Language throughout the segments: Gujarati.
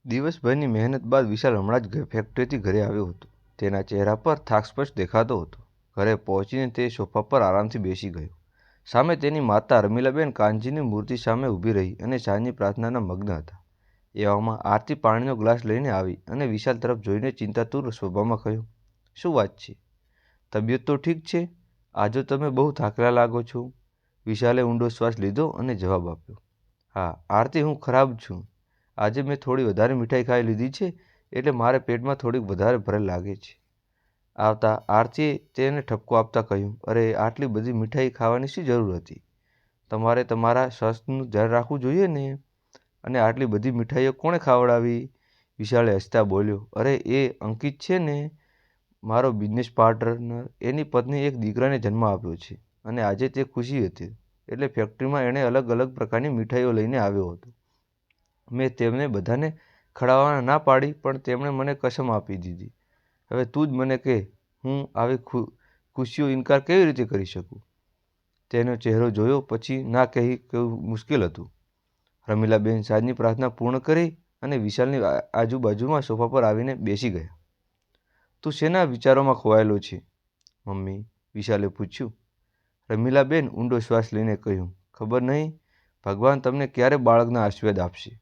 દિવસભરની મહેનત બાદ વિશાલ હમણાં જ ફેક્ટરીથી ઘરે આવ્યો હતો. તેના ચહેરા પર થાક સ્પષ્ટ દેખાતો હતો. ઘરે પહોંચીને તે સોફા પર આરામથી બેસી ગયો. સામે તેની માતા રમીલાબેન કાનજીની મૂર્તિ સામે ઊભી રહી અને સાંજની પ્રાર્થનાના મગ્ન હતા. એવામાં આરતી પાણીનો ગ્લાસ લઈને આવી અને વિશાલ તરફ જોઈને ચિંતાતુર સ્વભાવમાં કહ્યું, શું વાત છે? તબિયત તો ઠીક છે? આજે તમે બહુ થાકેલા લાગો છો. વિશાલે ઊંડો શ્વાસ લીધો અને જવાબ આપ્યો, હા આરતી, હું ખરાબ છું. આજે મેં થોડી વધારે મીઠાઈ ખાઈ લીધી છે એટલે મારે પેટમાં થોડીક વધારે ભરેલ લાગે છે. આવતા આરતીએ તેને ઠપકો આપતા કહ્યું, અરે આટલી બધી મીઠાઈ ખાવાની શી જરૂર હતી? તમારે તમારા સ્વાસ્થ્યનું ધ્યાન રાખવું જોઈએ ને. અને આટલી બધી મીઠાઈઓ કોણે ખવડાવી? વિશાલે હસતા બોલ્યો, અરે એ અંકિત છે ને, મારો બિઝનેસ પાર્ટનર. એની પત્ની એક દીકરાને જન્મ આપ્યો છે અને આજે તે ખુશી હતી એટલે ફેક્ટરીમાં એણે અલગ અલગ પ્રકારની મીઠાઈઓ લઈને આવ્યો હતો. મેં તેમને બધાને ખવડાવવા ના પાડી પણ તેમણે મને કસમ આપી દીધી. હવે તું જ મને કહે, હું આવી ખુશીઓ ઇનકાર કેવી રીતે કરી શકું? તેનો ચહેરો જોયો પછી ના કહી કહેવું મુશ્કેલ હતું. રમીલાબેન સાંજની પ્રાર્થના પૂર્ણ કરી અને વિશાલની આજુબાજુમાં સોફા પર આવીને બેસી ગયા. તું શેના વિચારોમાં ખોવાયેલો છે, મમ્મી? વિશાલે પૂછ્યું. રમીલાબેન ઊંડો શ્વાસ લઈને કહ્યું, ખબર નહીં, ભગવાન તમને ક્યારે બાળકના આશીર્વાદ આપશે.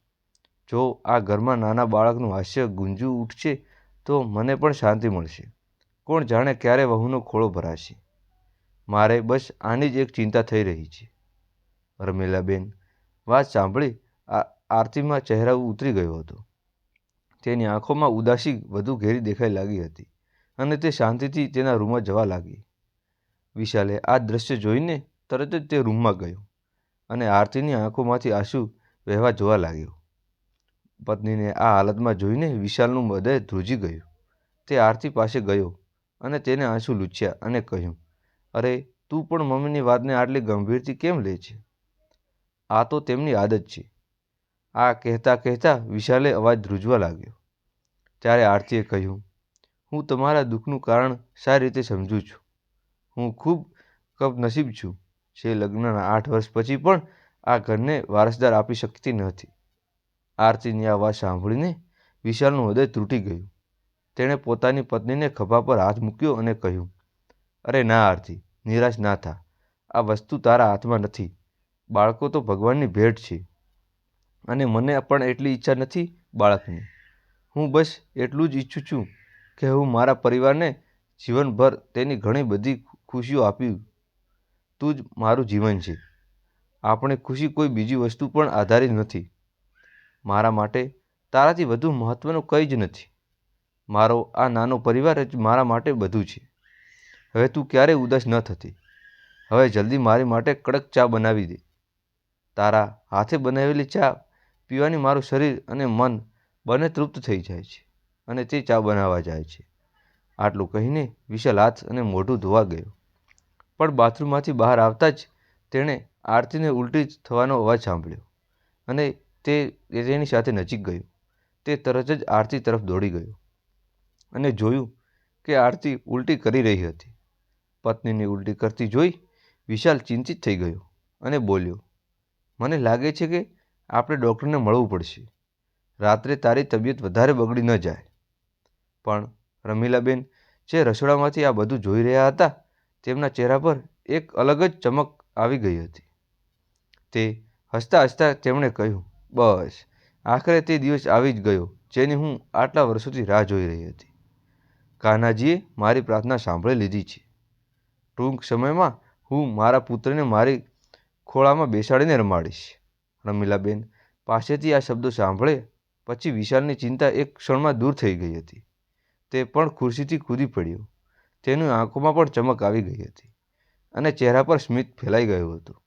જો આ ઘરમાં નાના બાળકનું હાસ્ય ગુંજવું ઉઠશે તો મને પણ શાંતિ મળશે. કોણ જાણે ક્યારે વહુનો ખોળો ભરાશે. મારે બસ આની જ એક ચિંતા થઈ રહી છે. રમીલાબેન વાત સાંભળી આરતીમાં ચહેરા ઉતરી ગયો હતો. તેની આંખોમાં ઉદાસી વધુ ઘેરી દેખાઈ લાગી હતી અને તે શાંતિથી તેના રૂમમાં જવા લાગી. વિશાલે આ દ્રશ્ય જોઈને તરત જ તે રૂમમાં ગયો અને આરતીની આંખોમાંથી આંસુ વહેવા જોવા લાગ્યો. પત્નીને આ હાલતમાં જોઈને વિશાલનું હૃદય ધ્રુજી ગયું. તે આરતી પાસે ગયો અને તેને આંસુ લૂછ્યા અને કહ્યું, અરે તું પણ મમ્મીની વાતને આટલી ગંભીરથી કેમ લે છે? આ તો તેમની આદત છે. આ કહેતા કહેતા વિશાલે અવાજ ધ્રુજવા લાગ્યો. ત્યારે આરતીએ કહ્યું, હું તમારા દુઃખનું કારણ સારી રીતે સમજું છું. હું ખૂબ કમનસીબ છું જે લગ્નના 8 વર્ષ પછી પણ આ ઘરને વારસદાર આપી શકતી નથી. આરતીની આ વાત સાંભળીને વિશાલનું હૃદય તૂટી ગયું. તેણે પોતાની પત્નીને ખભા પર હાથ મૂક્યો અને કહ્યું, અરે ના આરતી, નિરાશ ના થા. આ વસ્તુ તારા હાથમાં નથી. બાળકો તો ભગવાનની ભેટ છે અને મને પણ એટલી ઈચ્છા નથી બાળકની. હું બસ એટલું જ ઈચ્છું છું કે હું મારા પરિવારને જીવનભર તેની ઘણી બધી ખુશીઓ આપી. તું જ મારું જીવન છે. આપણે ખુશી કોઈ બીજી વસ્તુ પર આધારિત નથી. મારા માટે તારાથી વધુ મહત્વનું કંઈ જ નથી. મારો આ નાનો પરિવાર જ મારા માટે બધું છે. હવે તું ક્યારેય ઉદાસ ન થતી. હવે જલ્દી મારી માટે કડક ચા બનાવી દે. તારા હાથે બનાવેલી ચા પીવાની મારું શરીર અને મન બંને તૃપ્ત થઈ જાય છે અને તે ચા બનાવવા જાય છે. આટલું કહીને વિશાલ હાથ અને મોઢું ધોવા ગયો. પણ બાથરૂમમાંથી બહાર આવતા જ તેણે આરતીને ઉલટી થવાનો અવાજ સાંભળ્યો અને તે તેની સાથે નજીક ગયો. તે તરત જ આરતી તરફ દોડી ગયો અને જોયું કે આરતી ઉલટી કરી રહી હતી. પત્નીને ઉલટી કરતી જોઈ વિશાલ ચિંતિત થઈ ગયો અને બોલ્યો, મને લાગે છે કે આપણે ડૉક્ટરને મળવું પડશે. રાત્રે તારી તબિયત વધારે બગડી ન જાય. પણ રમીલાબેન જે રસોડામાંથી આ બધું જોઈ રહ્યા હતા તેમના ચહેરા પર એક અલગ જ ચમક આવી ગઈ હતી. તે હસતા હસતા તેમણે કહ્યું, બસ આખરે તે દિવસ આવી જ ગયો જેની હું આટલા વર્ષોથી રાહ જોઈ રહી હતી. કાન્હાજીએ મારી પ્રાર્થના સાંભળી લીધી છે. ટૂંક સમયમાં હું મારા પુત્રને મારી ખોળામાં બેસાડીને રમાડીશ. રમીલાબેન પાસેથી આ શબ્દો સાંભળે પછી વિશાલની ચિંતા એક ક્ષણમાં દૂર થઈ ગઈ હતી. તે પણ ખુરશીથી કૂદી પડ્યો. તેની આંખોમાં પણ ચમક આવી ગઈ હતી અને ચહેરા પર સ્મિત ફેલાઈ ગયું હતું.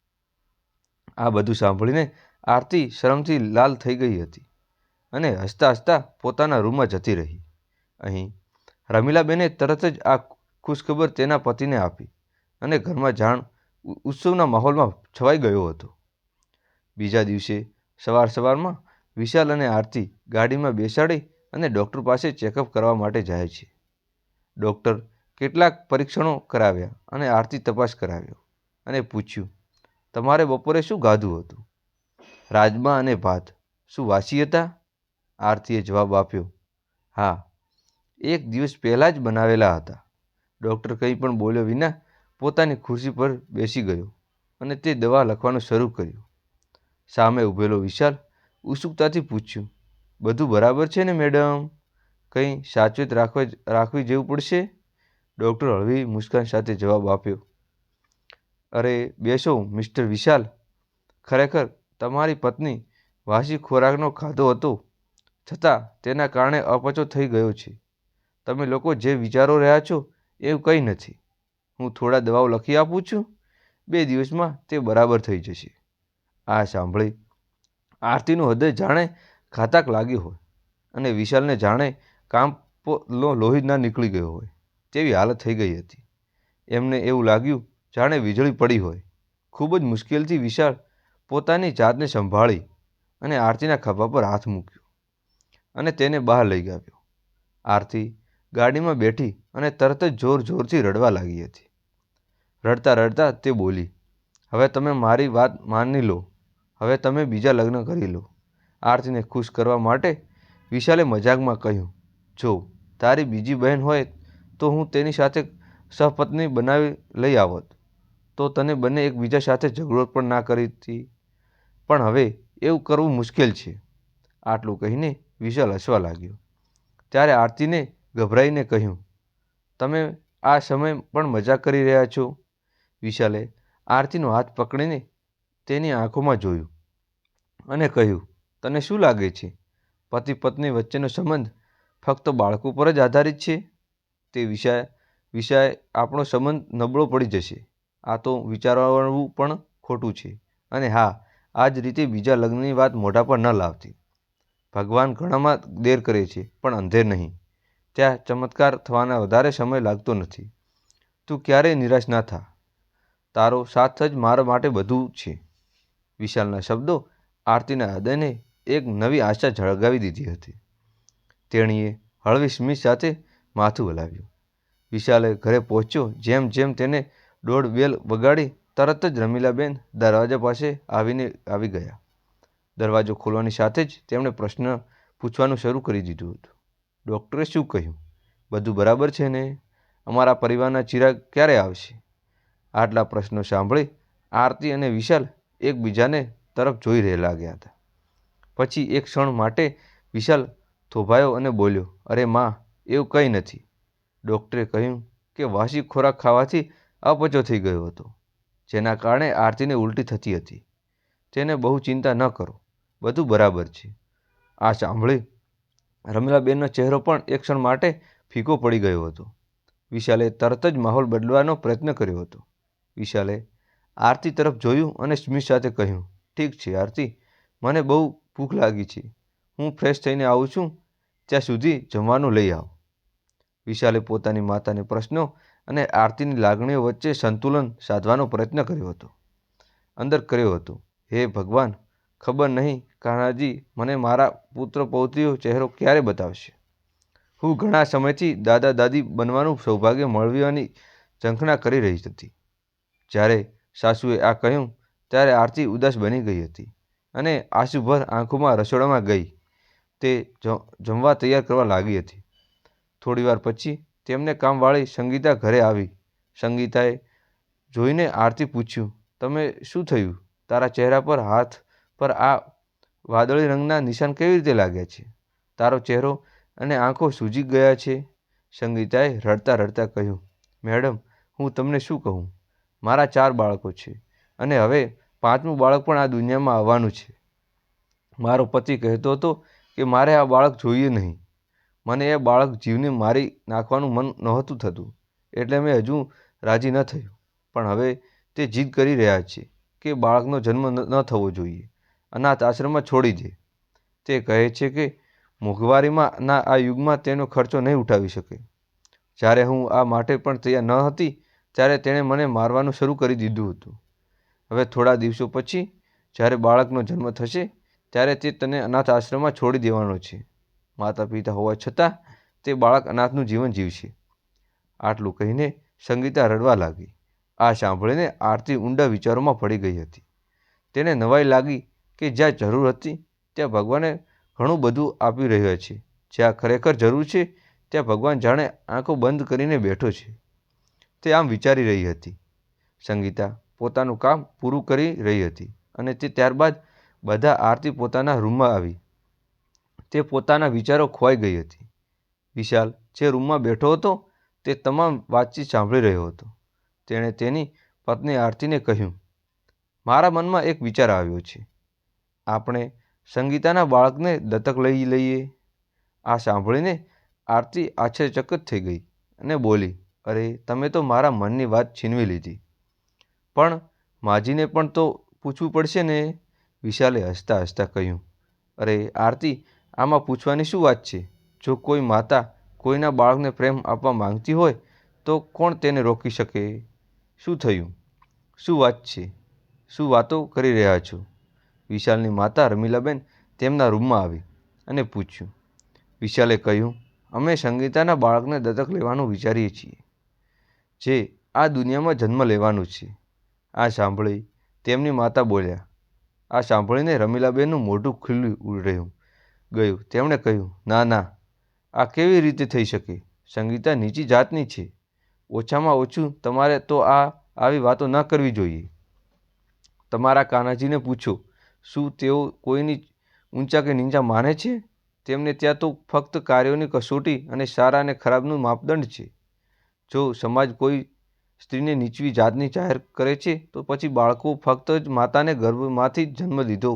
આ બધું સાંભળીને આરતી શરમથી લાલ થઈ ગઈ હતી અને હસતા હસતા પોતાના રૂમમાં જતી રહી. અહીં રમીલાબેને તરત જ આ ખુશખબર તેના પતિને આપી અને ઘરમાં જાણ ઉત્સવના માહોલમાં છવાઈ ગયો હતો. બીજા દિવસે સવારમાં વિશાલ અને આરતી ગાડીમાં બેસાડી અને ડૉક્ટર પાસે ચેકઅપ કરવા માટે જાય છે. ડૉક્ટર કેટલાક પરીક્ષણો કરાવ્યા અને આરતી તપાસ કરાવ્યો અને પૂછ્યું, તમારે બપોરે શું ખાધું હતું? રાજમા અને ભાત. શું વાસી હતા? આરતીએ જવાબ આપ્યો, હા, 1 દિવસ પહેલાં જ બનાવેલા હતા. ડૉક્ટર કંઈ પણ બોલ્યો વિના પોતાની ખુરશી પર બેસી ગયો અને તે દવા લખવાનું શરૂ કર્યું. સામે ઊભેલો વિશાલ ઉત્સુકતાથી પૂછ્યું, બધું બરાબર છે ને મેડમ? કંઈ સાચવેત રાખવી જેવું પડશે? ડૉક્ટર હળવી મુસ્કાન સાથે જવાબ આપ્યો, અરે બેસો મિસ્ટર વિશાલ. ખરેખર તમારી પત્ની વાસી ખોરાકનો ખાધો હતો, છતાં તેના કારણે અપચો થઈ ગયો છે. તમે લોકો જે વિચારો રહ્યા છો એવું કંઈ નથી. હું થોડા દવાઓ લખી આપું છું, 2 દિવસમાં તે બરાબર થઈ જશે. આ સાંભળી આરતીનું હૃદય જાણે ઘાતક લાગ્યું હોય અને વિશાલને જાણે કામનો લોહી ના નીકળી ગયો હોય તેવી હાલત થઈ ગઈ હતી. એમને એવું લાગ્યું જાણે વીજળી પડી હોય. ખૂબ જ મુશ્કેલથી વિશાળ પોતાની જાતને સંભાળી અને આરતીના ખભા પર હાથ મૂક્યો અને તેને બહાર લઈ આવ્યો. આરતી ગાડીમાં બેઠી અને તરત જ જોરથી રડવા લાગી હતી. રડતા રડતા તે બોલી, હવે તમે મારી વાત માની લો, હવે તમે બીજા લગ્ન કરી લો. આરતીને ખુશ કરવા માટે વિશાલે મજાકમાં કહ્યું, જો તારી બીજી બહેન હોય તો હું તેની સાથે સહપત્ની બનાવી લઈ આવત, તો તને બંને એકબીજા સાથે ઝઘડો પણ ના કરીતી. પણ હવે એવું કરવું મુશ્કેલ છે. આટલું કહીને વિશાલ હસવા લાગ્યો. ત્યારે આરતીને ગભરાઈને કહ્યું, તમે આ સમય પણ મજાક કરી રહ્યા છો? વિશાલે આરતીનો હાથ પકડીને તેની આંખોમાં જોયું અને કહ્યું, તને શું લાગે છે, પતિ પત્ની વચ્ચેનો સંબંધ ફક્ત બાળકો પર જ આધારિત છે? તે વિષય આપણો સંબંધ નબળો પડી જશે. આ તો વિચારવાનું પણ ખોટું છે. અને હા, આ જ રીતે બીજા લગ્નની વાત મોઢા પર ન લાવતી. ભગવાન ઘણામાં દેર કરે છે પણ અંધેર નહીં. ત્યાં ચમત્કાર થવાના વધારે સમય લાગતો નથી. તું ક્યારેય નિરાશ ના થા. તારો સાથ જ મારા માટે બધું છે. વિશાલના શબ્દો આરતીના હૃદયને એક નવી આશા જગાવી દીધી હતી. તેણીએ હળવી સ્મિત સાથે માથું હલાવ્યું. વિશાલે ઘરે પહોંચ્યો જેમ તેને બેલ વગાડી તરત જ રમીલાબેન દરવાજા પાસે આવી ગયા. દરવાજો ખોલવાની સાથે જ તેમણે પ્રશ્ન પૂછવાનું શરૂ કરી દીધું હતું. ડૉક્ટરે શું કહ્યું? બધું બરાબર છે ને? અમારા પરિવારના ચિરાગ ક્યારે આવશે? આટલા પ્રશ્નો સાંભળી આરતી અને વિશાલ એકબીજાને તરફ જોઈ લાગ્યા હતા. પછી એક ક્ષણ માટે વિશાલ થોભાયો અને બોલ્યો, અરે માં, એવું કંઈ નથી. ડૉક્ટરે કહ્યું કે વાસી ખોરાક ખાવાથી અપચો થઈ ગયો હતો, જેના કારણે આરતીને ઉલટી થતી હતી. તેને બહુ ચિંતા ન કરો, બધું બરાબર છે. આ સાંભળી રમીલાબેનનો ચહેરો પણ એક ક્ષણ માટે ફીકો પડી ગયો હતો. વિશાલે તરત જ માહોલ બદલવાનો પ્રયત્ન કર્યો હતો. વિશાલે આરતી તરફ જોયું અને સ્મિત સાથે કહ્યું, ઠીક છે આરતી, મને બહુ ભૂખ લાગી છે. હું ફ્રેશ થઈને આવું છું, ત્યાં સુધી જમવાનું લઈ આવ. વિશાલે પોતાની માતાના પ્રશ્નો અને આરતીની લાગણીઓ વચ્ચે સંતુલન સાધવાનો પ્રયત્ન કર્યો હતો. હે ભગવાન, ખબર નહીં કાનાજી મને મારા પુત્ર પૌત્રીઓ ચહેરો ક્યારે બતાવશે. હું ઘણા સમયથી દાદા દાદી બનવાનું સૌભાગ્ય મળવાની ઝંખના કરી રહી હતી. જ્યારે સાસુએ આ કહ્યું ત્યારે આરતી ઉદાસ બની ગઈ હતી અને આંસુભર આંખોમાં રસોડામાં ગઈ. તે જમવા તૈયાર કરવા લાગી હતી. થોડીવાર પછી તેમને કામવાળી સંગીતા ઘરે આવી. સંગીતાએ જોઈને આરતી પૂછ્યું, તમે શું થયું? તારા ચહેરા પર હાથ પર આ વાદળી રંગના નિશાન કેવી રીતે લાગ્યા છે? તારો ચહેરો અને આંખો સૂજી ગયા છે. સંગીતાએ રડતા રડતા કહ્યું, મેડમ, હું તમને શું કહું, મારા 4 બાળકો છે અને હવે 5મું બાળક પણ આ દુનિયામાં આવવાનું છે. મારો પતિ કહેતો હતો કે મારે આ બાળક જોઈએ નહીં. મને એ બાળક જીવને મારી નાખવાનું મન નહોતું થતું, એટલે મેં હજુ રાજી ન થયું. પણ હવે તે જીદ કરી રહ્યા છે કે બાળકનો જન્મ ન થવો જોઈએ, અનાથ આશ્રમમાં છોડી દે. તે કહે છે કે મોંઘવારીના આ યુગમાં તેનો ખર્ચો નહીં ઉઠાવી શકે. જ્યારે હું આ માટે પણ તૈયાર ન હતી ત્યારે તેણે મને મારવાનું શરૂ કરી દીધું હતું. હવે થોડા દિવસો પછી જ્યારે બાળકનો જન્મ થશે ત્યારે તે તને અનાથ આશ્રમમાં છોડી દેવાનો છે. માતા પિતા હોવા છતાં તે બાળક અનાથનું જીવન જીવશે. આટલું કહીને સંગીતા રડવા લાગી. આ સાંભળીને આરતી ઊંડા વિચારોમાં પડી ગઈ હતી. તેને નવાઈ લાગી કે જ્યાં જરૂર હતી ત્યાં ભગવાને ઘણું બધું આપી રહ્યો છે. જ્યાં ખરેખર જરૂર છે ત્યાં ભગવાન જાણે આંખો બંધ કરીને બેઠો છે. તે આમ વિચારી રહી હતી. સંગીતા પોતાનું કામ પૂરું કરી રહી હતી અને તે ત્યારબાદ બધા આરતી પોતાના રૂમમાં આવી. તે પોતાના વિચારો ખોવાઈ ગઈ હતી. વિશાલ જે રૂમમાં બેઠો હતો તે તમામ વાતચીત સાંભળી રહ્યો હતો. તેણે તેની પત્ની આરતીને કહ્યું, મારા મનમાં એક વિચાર આવ્યો છે. આપણે સંગીતાના બાળકને દત્તક લઈ લઈએ. આ સાંભળીને આરતી આશ્ચર્યચકિત થઈ ગઈ અને બોલી, અરે તમે તો મારા મનની વાત છીનવી લીધી. પણ માજીને પણ તો પૂછવું પડશે ને. વિશાલે હસતા હસતા કહ્યું, અરે આરતી, આમાં પૂછવાની શું વાત છે? જો કોઈ માતા કોઈના બાળકને પ્રેમ આપવા માંગતી હોય તો કોણ તેને રોકી શકે? શું થયું? શું વાત છે? શું વાતો કરી રહ્યા છો? વિશાલની માતા રમીલાબેન તેમના રૂમમાં આવી અને પૂછ્યું. વિશાલે કહ્યું, અમે સંગીતાના બાળકને દત્તક લેવાનું વિચારીએ છીએ, જે આ દુનિયામાં જન્મ લેવાનું છે. આ સાંભળી તેમની માતા બોલ્યા. આ સાંભળીને રમીલાબેનનું મોઢું ખુલ્લું રહ્યું ગયું. તેમણે કહ્યું, ના ના, આ કેવી રીતે થઈ શકે? સંગીતા નીચી જાતની છે. ઓછામાં ઓછું તમારે તો આવી વાતો ન કરવી જોઈએ. તમારા કાનાજીને પૂછો, શું તેઓ કોઈની ઊંચા કે નીચા માને છે? તેમને ત્યાં તો ફક્ત કાર્યોની કસોટી અને સારા અને ખરાબનું માપદંડ છે. જો સમાજ કોઈ સ્ત્રીને નીચવી જાતની જાહેર કરે છે તો પછી બાળકો ફક્ત જ માતાને ગર્ભમાંથી જ જન્મ લીધો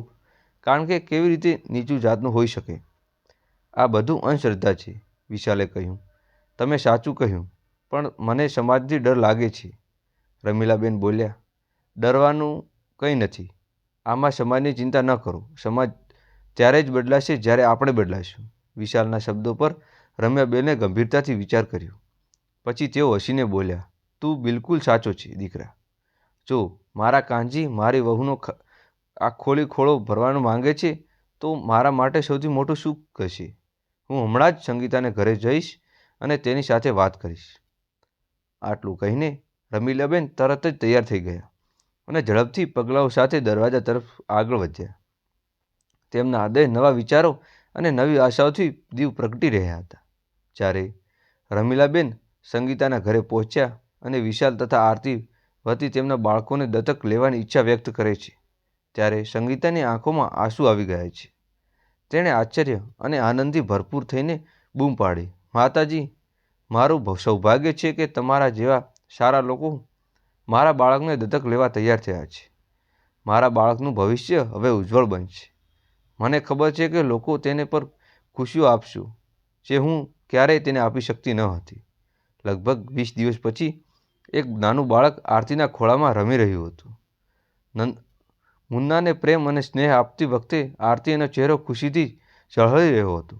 કારણ કે કેવી રીતે નીચું જાતનું હોઈ શકે? આ બધું અંધશ્રદ્ધા છે. વિશાલે કહ્યું, તમે સાચું કહ્યું, પણ મને સમાજથી ડર લાગે છે. રમીલાબેન બોલ્યા, ડરવાનું કંઈ નથી. આમાં સમાજની ચિંતા ન કરો. સમાજ ત્યારે જ બદલાશે જ્યારે આપણે બદલાશું. વિશાલના શબ્દો પર રમ્યાબેને ગંભીરતાથી વિચાર કર્યો. પછી તેઓ હસીને બોલ્યા, તું બિલકુલ સાચો છે દીકરા. જો મારા કાનજી મારી વહુનો આ ખોલી ખોળો ભરવાનું માંગે છે તો મારા માટે સૌથી મોટું સુખ હશે. હું હમણાં જ સંગીતાને ઘરે જઈશ અને તેની સાથે વાત કરીશ. આટલું કહીને રમીલાબેન તરત જ તૈયાર થઈ ગયા અને ઝડપથી પગલાઓ સાથે દરવાજા તરફ આગળ વધ્યા. તેમના હૃદય નવા વિચારો અને નવી આશાઓથી દીવ પ્રગટી રહ્યા હતા. જ્યારે રમીલાબેન સંગીતાના ઘરે પહોંચ્યા અને વિશાલ તથા આરતી વતી તેમના બાળકોને દત્તક લેવાની ઈચ્છા વ્યક્ત કરે છે, ત્યારે સંગીતાની આંખોમાં આંસુ આવી ગયા છે. તેણે આશ્ચર્ય અને આનંદથી ભરપૂર થઈને બૂમ પાડી, માતાજી, મારું સૌભાગ્ય છે કે તમારા જેવા સારા લોકો મારા બાળકને દત્તક લેવા તૈયાર થયા છે. મારા બાળકનું ભવિષ્ય હવે ઉજ્જવળ બનશે. મને ખબર છે કે લોકો તેને પર ખુશીઓ આપશું જે હું ક્યારેય તેને આપી શકતી ન હતી. લગભગ 20 દિવસ પછી એક નાનું બાળક આરતીના ખોળામાં રમી રહ્યું હતું. મુન્નાને પ્રેમ અને સ્નેહ આપતી વખતે આરતીનો ચહેરો ખુશીથી ઝળહળી રહ્યો હતો.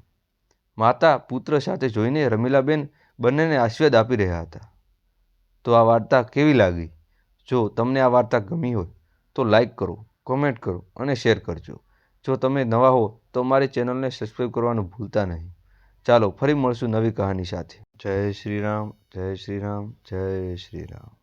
માતા પુત્ર સાથે જોઈને રમીલાબેન બંનેને આશીર્વાદ આપી રહ્યા હતા. તો આ વાર્તા કેવી લાગી? જો તમને આ વાર્તા ગમી હોય તો લાઈક કરો, કોમેન્ટ કરો અને શેર કરજો. જો તમે નવા હો તો અમારી ચેનલને સબસ્ક્રાઈબ કરવાનું ભૂલતા નહીં. ચાલો ફરી મળશું નવી કહાની સાથે. જય શ્રી રામ, જય શ્રી રામ, જય શ્રી રામ.